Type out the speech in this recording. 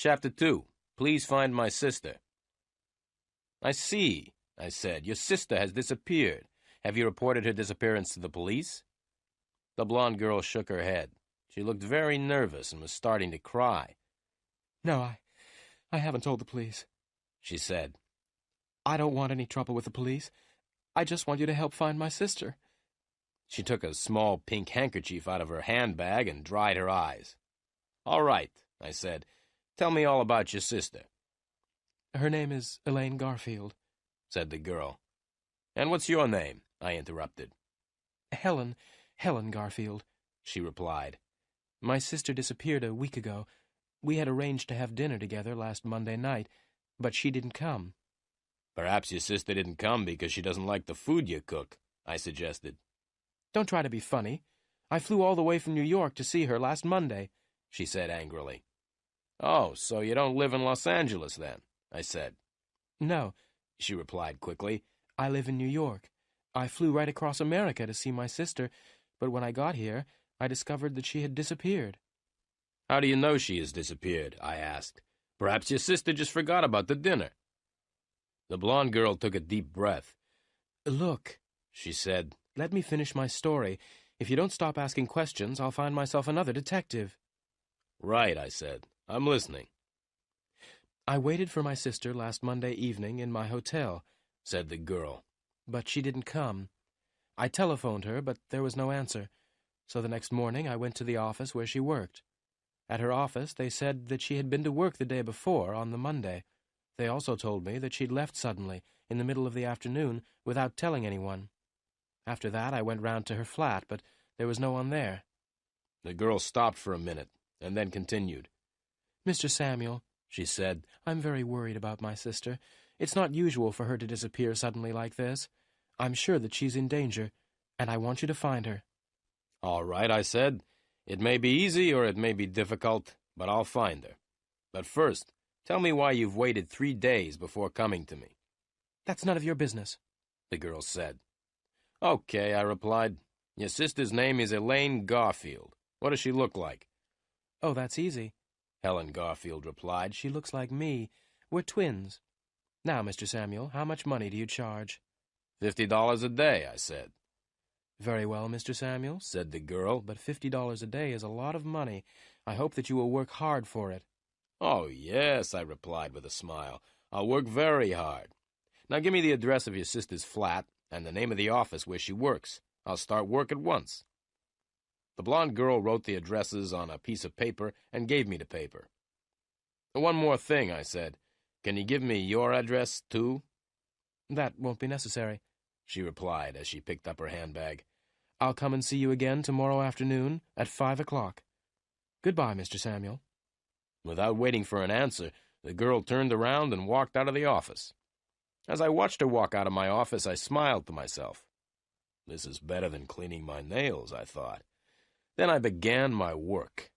Chapter 2. Please find my sister. I see, I said. Your sister has disappeared. Have you reported her disappearance to the police? The blonde girl shook her head. She looked very nervous and was starting to cry. No, I haven't told the police, she said. I don't want any trouble with the police. I just want you to help find my sister. She took a small pink handkerchief out of her handbag and dried her eyes. All right, I said. Tell me all about your sister. Her name is Elaine Garfield, said the girl. And what's your name? I interrupted. Helen Garfield, she replied. My sister disappeared a week ago. We had arranged to have dinner together last Monday night, but she didn't come. Perhaps your sister didn't come because she doesn't like the food you cook, I suggested. Don't try to be funny. I flew all the way from New York to see her last Monday, she said angrily. Oh, so you don't live in Los Angeles then, I said. No, she replied quickly. I live in New York. I flew right across America to see my sister, but when I got here, I discovered that she had disappeared. How do you know she has disappeared? I asked. Perhaps your sister just forgot about the dinner. The blonde girl took a deep breath. Look, she said, let me finish my story. If you don't stop asking questions, I'll find myself another detective. Right, I said. I'm listening. I waited for my sister last Monday evening in my hotel, said the girl, but she didn't come. I telephoned her, but there was no answer, so the next morning I went to the office where she worked. At her office, they said that she had been to work the day before, on the Monday. They also told me that she'd left suddenly, in the middle of the afternoon, without telling anyone. After that, I went round to her flat, but there was no one there. The girl stopped for a minute, and then continued. Mr. Samuel, she said, I'm very worried about my sister. It's not usual for her to disappear suddenly like this. I'm sure that she's in danger, and I want you to find her. All right, I said. It may be easy or it may be difficult, but I'll find her. But first, tell me why you've waited 3 days before coming to me. That's none of your business, the girl said. Okay, I replied. Your sister's name is Elaine Garfield. What does she look like? Oh, that's easy, Helen Garfield replied. She looks like me. We're twins. Now, Mr. Samuel, how much money do you charge? $50 a day, I said. Very well, Mr. Samuel, said the girl, but $50 a day is a lot of money. I hope that you will work hard for it. Oh, yes, I replied with a smile. I'll work very hard. Now give me the address of your sister's flat and the name of the office where she works. I'll start work at once. The blonde girl wrote the addresses on a piece of paper and gave me the paper. One more thing, I said. Can you give me your address, too? That won't be necessary, she replied as she picked up her handbag. I'll come and see you again tomorrow afternoon at 5 o'clock. Goodbye, Mr. Samuel. Without waiting for an answer, the girl turned around and walked out of the office. As I watched her walk out of my office, I smiled to myself. This is better than cleaning my nails, I thought. Then I began my work.